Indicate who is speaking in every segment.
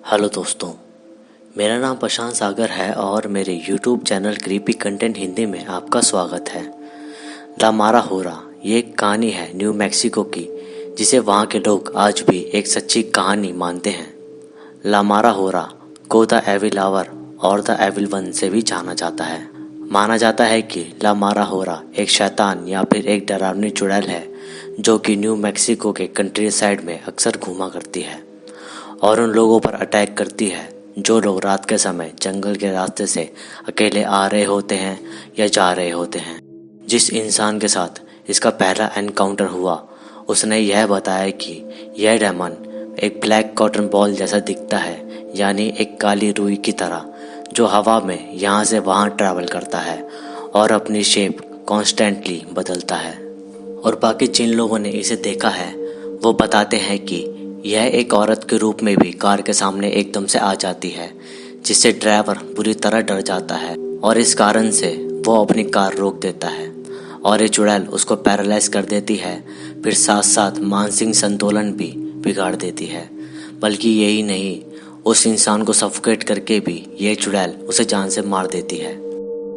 Speaker 1: Hello दोस्तों, मेरा नाम प्रशांत सागर है और मेरे YouTube channel creepy content Hindi में आपका स्वागत है। ला मारा होरा ये एक कहानी है न्यू मैक्सिको की, जिसे वहाँ के लोग आज भी एक सच्ची कहानी मानते हैं। ला मारा होरा को द एविल आवर और द एविल वन से भी जाना जाता है। माना जाता है कि ला मारा होरा एक शैतान या फिर एक डरावनी चुड़ैल है जो कि न्यू मैक्सिको के कंट्री साइड में अक्सर घूमा करती है और उन लोगों पर अटैक करती है जो लोग रात के समय जंगल के रास्ते से अकेले आ रहे होते हैं या जा रहे होते हैं। जिस इंसान के साथ इसका पहला एनकाउंटर हुआ उसने यह बताया कि यह डेमन एक ब्लैक कॉटन बॉल जैसा दिखता है, यानी एक काली रुई की तरह जो हवा में यहाँ से वहाँ ट्रैवल करता है और अपनी शेप कॉन्स्टेंटली बदलता है। और बाकी जिन लोगों ने इसे देखा है वो बताते हैं कि यह एक औरत के रूप में भी कार के सामने एकदम से आ जाती है, जिससे ड्राइवर बुरी तरह डर जाता है और इस कारण से वो अपनी कार रोक देता है और ये चुड़ैल उसको पैरालाइज कर देती है, फिर साथ साथ मानसिक संतुलन भी बिगाड़ देती है। बल्कि यही नहीं, उस इंसान को सफोकेट करके भी यह चुड़ैल उसे जान से मार देती है।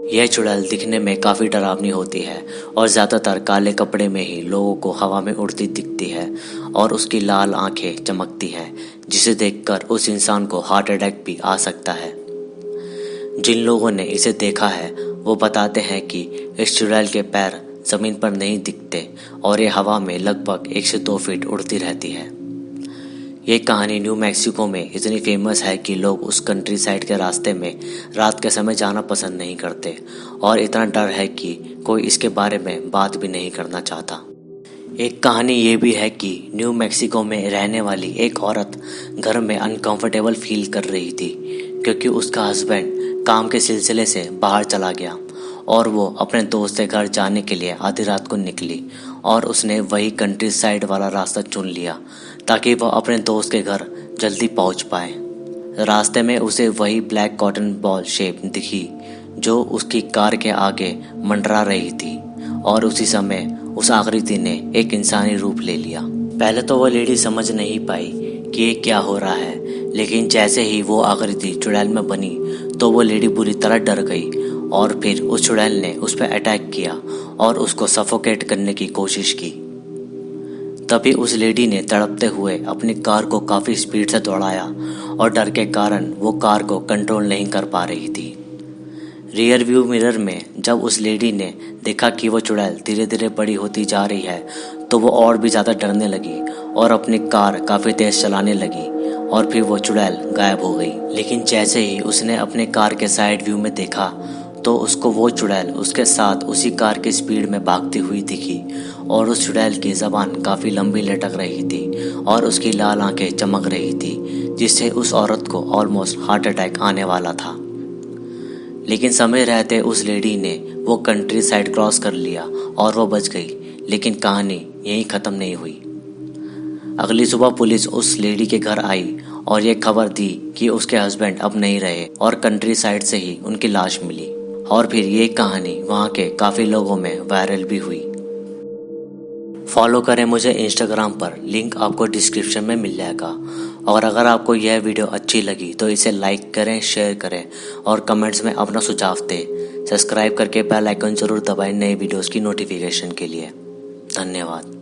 Speaker 1: यह चुड़ैल दिखने में काफ़ी डरावनी होती है और ज़्यादातर काले कपड़े में ही लोगों को हवा में उड़ती दिखती है और उसकी लाल आंखें चमकती हैं, जिसे देखकर उस इंसान को हार्ट अटैक भी आ सकता है। जिन लोगों ने इसे देखा है वो बताते हैं कि इस चुड़ैल के पैर ज़मीन पर नहीं दिखते और ये हवा में लगभग 1 से 2 फीट उड़ती रहती है। ये कहानी न्यू मैक्सिको में इतनी फेमस है कि लोग उस कंट्री साइड के रास्ते में रात के समय जाना पसंद नहीं करते और इतना डर है कि कोई इसके बारे में बात भी नहीं करना चाहता। एक कहानी ये भी है कि न्यू मैक्सिको में रहने वाली एक औरत घर में अनकंफर्टेबल फील कर रही थी क्योंकि उसका हस्बैंड काम के सिलसिले से बाहर चला गया और वो अपने दोस्त के घर जाने के लिए आधी रात को निकली और उसने वही कंट्री साइड वाला रास्ता चुन लिया ताकि वह अपने दोस्त के घर जल्दी पहुंच पाए। रास्ते में उसे वही ब्लैक कॉटन बॉल शेप दिखी जो उसकी कार के आगे मंडरा रही थी और उसी समय उस आकृति ने एक इंसानी रूप ले लिया। पहले तो वह लेडी समझ नहीं पाई कि ये क्या हो रहा है, लेकिन जैसे ही वो आकृति चुड़ैल में बनी तो वो लेडी बुरी तरह डर गई और फिर उस चुड़ैल ने उस पर अटैक किया और उसको सफोकेट करने की कोशिश की। तभी उस लेडी ने तड़पते हुए अपनी कार को काफ़ी स्पीड से दौड़ाया और डर के कारण वो कार को कंट्रोल नहीं कर पा रही थी। रियर व्यू मिरर में जब उस लेडी ने देखा कि वो चुड़ैल धीरे धीरे बड़ी होती जा रही है तो वो और भी ज़्यादा डरने लगी और अपनी कार काफ़ी तेज़ चलाने लगी और फिर वो चुड़ैल गायब हो गई। लेकिन जैसे ही उसने अपने कार के साइड व्यू में देखा तो उसको वो चुड़ैल उसके साथ उसी कार की स्पीड में भागती हुई दिखी और उस चुड़ैल की ज़बान काफ़ी लंबी लटक रही थी और उसकी लाल आंखें चमक रही थी, जिससे उस औरत को ऑलमोस्ट हार्ट अटैक आने वाला था। लेकिन समय रहते उस लेडी ने वो कंट्री साइड क्रॉस कर लिया और वो बच गई। लेकिन कहानी यहीं ख़त्म नहीं हुई। अगली सुबह पुलिस उस लेडी के घर आई और ये खबर दी कि उसके हस्बैंड अब नहीं रहे और कंट्री साइड से ही उनकी लाश मिली। और फिर ये कहानी वहाँ के काफ़ी लोगों में वायरल भी हुई। फॉलो करें मुझे इंस्टाग्राम पर, लिंक आपको डिस्क्रिप्शन में मिल जाएगा। और अगर आपको यह वीडियो अच्छी लगी तो इसे लाइक करें, शेयर करें और कमेंट्स में अपना सुझाव दें। सब्सक्राइब करके बेल आइकन जरूर दबाएं नए वीडियोस की नोटिफिकेशन के लिए। धन्यवाद।